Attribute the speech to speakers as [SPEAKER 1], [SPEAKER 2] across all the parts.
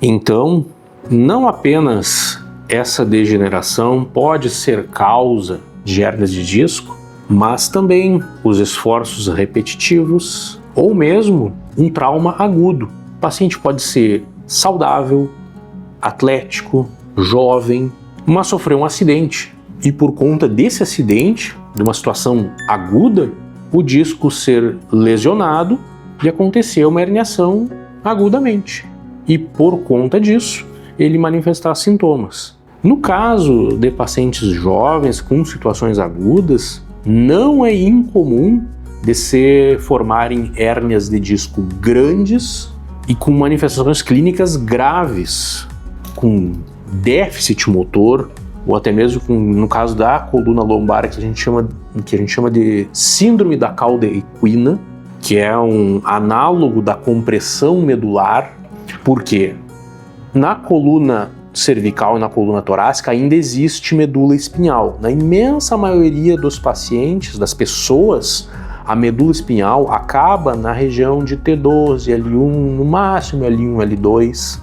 [SPEAKER 1] Então, não apenas essa degeneração pode ser causa de hérnias de disco, mas também os esforços repetitivos ou mesmo um trauma agudo. O paciente pode ser saudável, atlético, jovem, mas sofreu um acidente e por conta desse acidente, de uma situação aguda, o disco ser lesionado e acontecer uma herniação agudamente. E por conta disso, ele manifestar sintomas. No caso de pacientes jovens com situações agudas, não é incomum de se formarem hérnias de disco grandes e com manifestações clínicas graves, com déficit motor, ou até mesmo no caso da coluna lombar, que a gente chama de síndrome da cauda equina, que é um análogo da compressão medular, porque na coluna cervical e na coluna torácica ainda existe medula espinhal. Na imensa maioria dos pacientes, das pessoas, a medula espinhal acaba na região de T12, L1, no máximo L1, L2.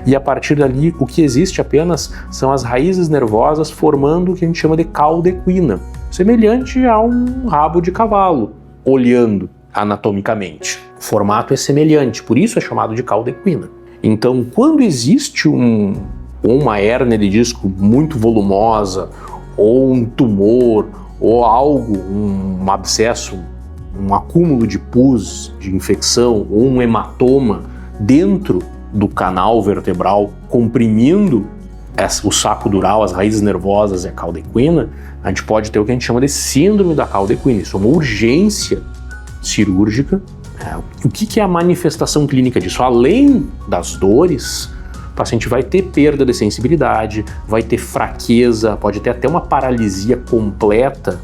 [SPEAKER 1] E a partir dali, o que existe apenas são as raízes nervosas formando o que a gente chama de cauda equina, semelhante a um rabo de cavalo, olhando anatomicamente. O formato é semelhante, por isso é chamado de cauda equina. Então, quando existe uma hérnia de disco muito volumosa, ou um tumor, ou algo, um abscesso, um acúmulo de pus, de infecção, ou um hematoma dentro do canal vertebral, comprimindo o saco dural, as raízes nervosas e a cauda equina, a gente pode ter o que a gente chama de síndrome da cauda equina. Isso é uma urgência cirúrgica. O que é a manifestação clínica disso? Além das dores, o paciente vai ter perda de sensibilidade, vai ter fraqueza, pode ter até uma paralisia completa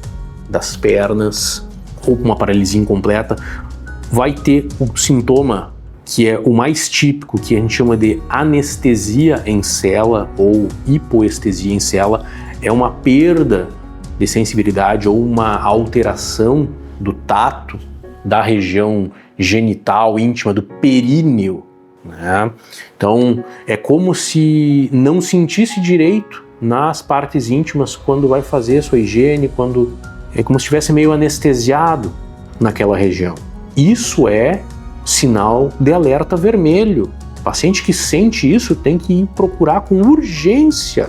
[SPEAKER 1] das pernas, ou uma paralisia incompleta, vai ter o sintoma que é o mais típico, que a gente chama de anestesia em cela ou hipoestesia em cela, é uma perda de sensibilidade ou uma alteração do tato da região genital íntima, do períneo, né? Então, é como se não sentisse direito nas partes íntimas quando vai fazer a sua higiene, é como se estivesse meio anestesiado naquela região. Isso é sinal de alerta vermelho. O paciente que sente isso tem que ir procurar com urgência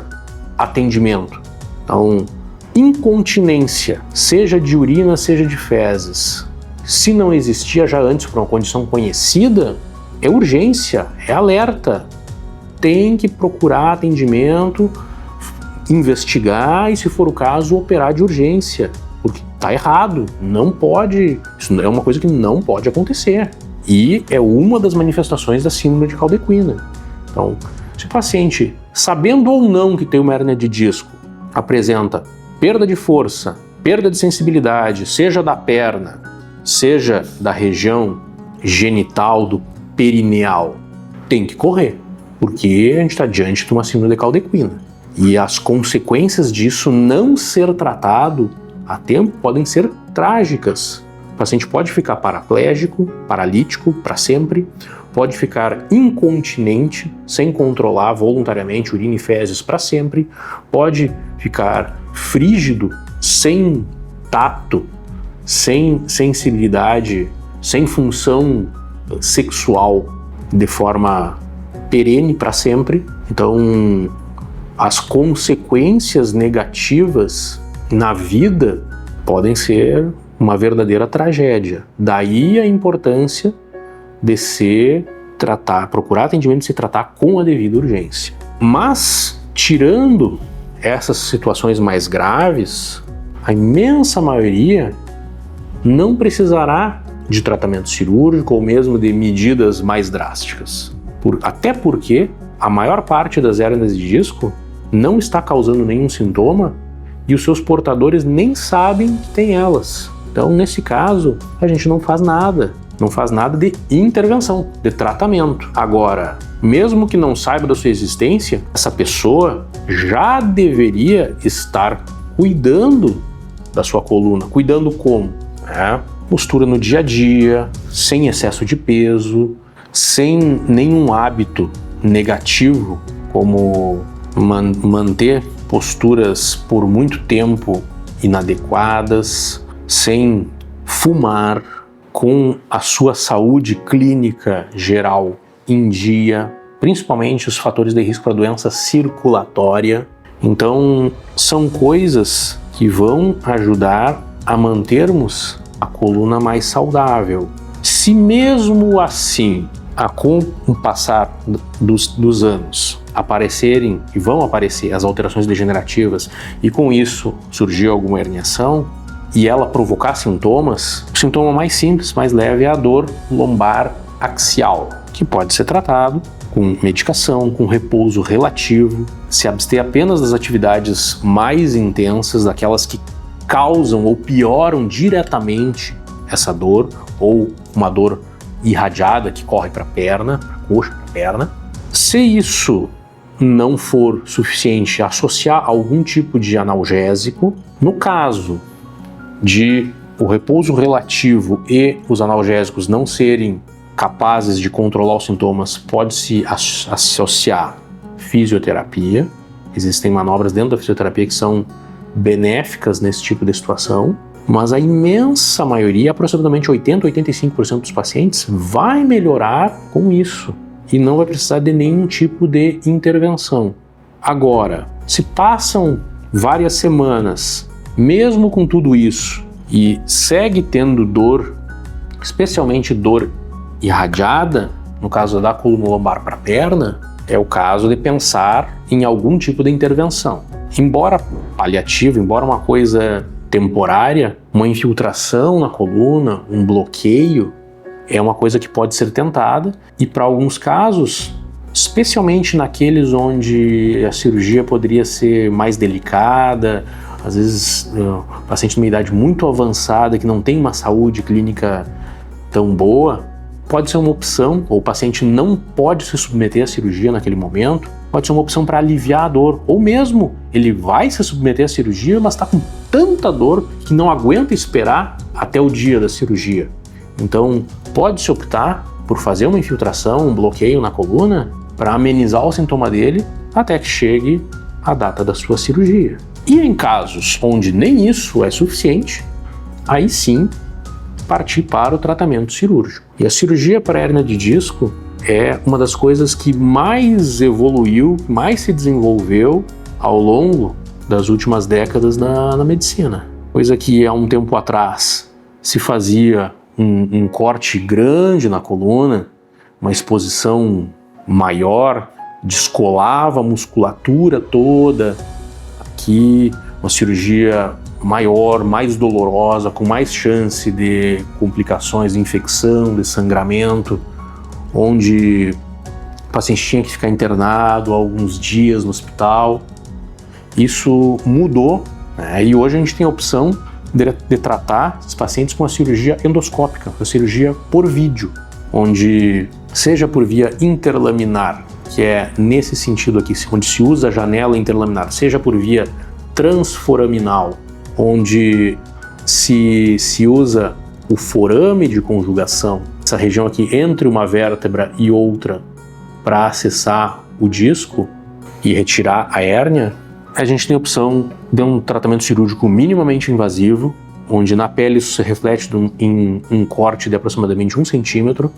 [SPEAKER 1] atendimento. Então, incontinência, seja de urina, seja de fezes, se não existia já antes por uma condição conhecida, é urgência, é alerta. Tem que procurar atendimento, investigar e, se for o caso, operar de urgência, porque está errado, não pode, isso é uma coisa que não pode acontecer. E é uma das manifestações da síndrome de cauda equina. Então, se o paciente, sabendo ou não que tem uma hérnia de disco, apresenta perda de força, perda de sensibilidade, seja da perna, seja da região genital, do perineal, tem que correr, porque a gente está diante de uma síndrome de cauda equina. E as consequências disso não ser tratado a tempo podem ser trágicas. O paciente pode ficar paraplégico, paralítico para sempre, pode ficar incontinente, sem controlar voluntariamente urina e fezes para sempre, pode ficar frígido, sem tato, sem sensibilidade, sem função sexual de forma perene para sempre. Então, as consequências negativas na vida podem ser uma verdadeira tragédia. Daí a importância de se tratar, procurar atendimento e se tratar com a devida urgência. Mas, tirando essas situações mais graves, a imensa maioria não precisará de tratamento cirúrgico ou mesmo de medidas mais drásticas. Até porque a maior parte das hérnias de disco não está causando nenhum sintoma e os seus portadores nem sabem que tem elas. Então, nesse caso, a gente não faz nada de intervenção, de tratamento. Agora, mesmo que não saiba da sua existência, essa pessoa já deveria estar cuidando da sua coluna. Cuidando como? Postura no dia a dia, sem excesso de peso, sem nenhum hábito negativo, como manter posturas por muito tempo inadequadas, sem fumar, com a sua saúde clínica geral em dia, principalmente os fatores de risco para doença circulatória. Então, são coisas que vão ajudar a mantermos a coluna mais saudável. Se mesmo assim, com o passar dos anos, aparecerem e vão aparecer as alterações degenerativas e com isso surgir alguma herniação e ela provocar sintomas, o sintoma mais simples, mais leve é a dor lombar axial, que pode ser tratado com medicação, com repouso relativo, se abster apenas das atividades mais intensas, daquelas que causam ou pioram diretamente essa dor, ou uma dor irradiada que corre para a perna, para a coxa, para a perna. Se isso não for suficiente, associar algum tipo de analgésico. No caso de o repouso relativo e os analgésicos não serem capazes de controlar os sintomas, pode-se associar fisioterapia. Existem manobras dentro da fisioterapia que são benéficas nesse tipo de situação, mas a imensa maioria, aproximadamente 80% a 85% dos pacientes, vai melhorar com isso e não vai precisar de nenhum tipo de intervenção. Agora, se passam várias semanas, mesmo com tudo isso, e segue tendo dor, especialmente dor irradiada, no caso da coluna lombar para a perna, é o caso de pensar em algum tipo de intervenção. Embora paliativa, embora uma coisa temporária, uma infiltração na coluna, um bloqueio, é uma coisa que pode ser tentada e para alguns casos, especialmente naqueles onde a cirurgia poderia ser mais delicada, às vezes o paciente de uma idade muito avançada que não tem uma saúde clínica tão boa, pode ser uma opção, ou o paciente não pode se submeter à cirurgia naquele momento, pode ser uma opção para aliviar a dor, ou mesmo ele vai se submeter à cirurgia, mas está com tanta dor que não aguenta esperar até o dia da cirurgia. Então, pode-se optar por fazer uma infiltração, um bloqueio na coluna, para amenizar o sintoma dele até que chegue a data da sua cirurgia. E em casos onde nem isso é suficiente, aí sim, partir para o tratamento cirúrgico. E a cirurgia para hérnia de disco é uma das coisas que mais evoluiu, mais se desenvolveu ao longo das últimas décadas na medicina. Coisa que há um tempo atrás se fazia um corte grande na coluna, uma exposição maior, descolava a musculatura toda, aqui uma cirurgia maior, mais dolorosa, com mais chance de complicações de infecção, de sangramento, onde o paciente tinha que ficar internado alguns dias no hospital. Isso mudou, né? E hoje a gente tem a opção de tratar os pacientes com a cirurgia endoscópica, a cirurgia por vídeo, onde seja por via interlaminar, que é nesse sentido aqui, onde se usa a janela interlaminar, seja por via transforaminal, onde se usa o forame de conjugação, essa região aqui entre uma vértebra e outra, para acessar o disco e retirar a hérnia, a gente tem a opção de um tratamento cirúrgico minimamente invasivo, onde na pele isso se reflete em um corte de aproximadamente 1 centímetro,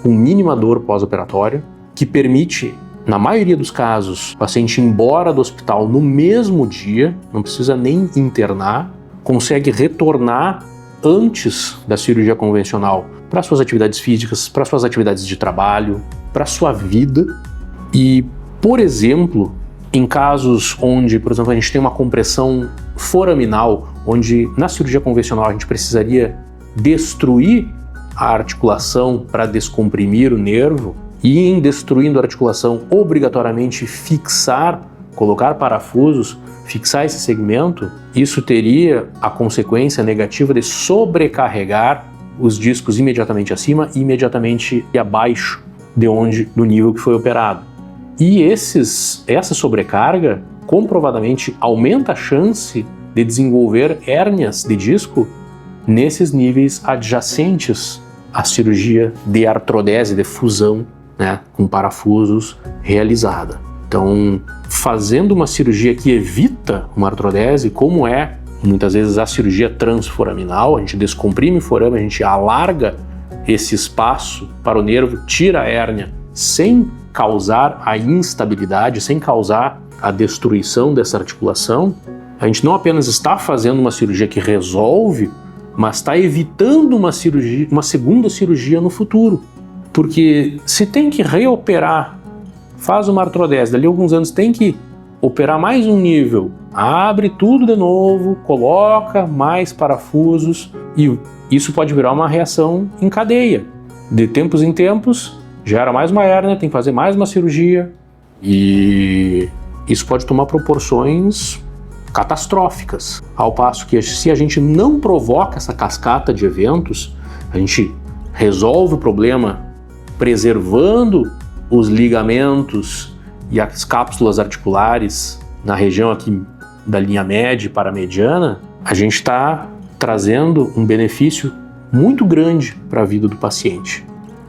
[SPEAKER 1] com mínima dor pós-operatória, que permite, na maioria dos casos, o paciente ir embora do hospital no mesmo dia, não precisa nem internar, consegue retornar antes da cirurgia convencional para suas atividades físicas, para suas atividades de trabalho, para sua vida. E, por exemplo, em casos onde, por exemplo, a gente tem uma compressão foraminal, onde na cirurgia convencional a gente precisaria destruir a articulação para descomprimir o nervo, e em destruindo a articulação, obrigatoriamente fixar, colocar parafusos, fixar esse segmento, isso teria a consequência negativa de sobrecarregar os discos imediatamente acima e imediatamente abaixo do nível que foi operado. E essa sobrecarga comprovadamente aumenta a chance de desenvolver hérnias de disco nesses níveis adjacentes à cirurgia de artrodese, de fusão né, com parafusos realizada. Então, fazendo uma cirurgia que evita uma artrodese, como é muitas vezes a cirurgia transforaminal, a gente descomprime o forame, a gente alarga esse espaço para o nervo, tira a hérnia sem causar a instabilidade, sem causar a destruição dessa articulação. A gente não apenas está fazendo uma cirurgia que resolve, mas está evitando uma segunda cirurgia no futuro. Porque se tem que reoperar, faz uma artrodese, dali a alguns anos tem que operar mais um nível, abre tudo de novo, coloca mais parafusos e isso pode virar uma reação em cadeia. De tempos em tempos, gera mais uma hérnia, tem que fazer mais uma cirurgia e isso pode tomar proporções catastróficas. Ao passo que se a gente não provoca essa cascata de eventos, a gente resolve o problema preservando os ligamentos e as cápsulas articulares na região aqui da linha média para a mediana, a gente está trazendo um benefício muito grande para a vida do paciente,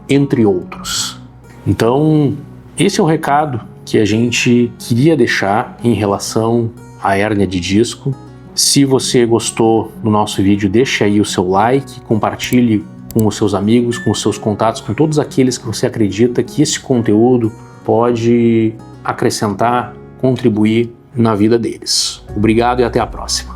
[SPEAKER 1] entre outros. Então, esse é o recado que a gente queria deixar em relação à hérnia de disco. Se você gostou do nosso vídeo, deixe aí o seu like, compartilhe com os seus amigos, com os seus contatos, com todos aqueles que você acredita que esse conteúdo pode acrescentar, contribuir na vida deles. Obrigado e até a próxima.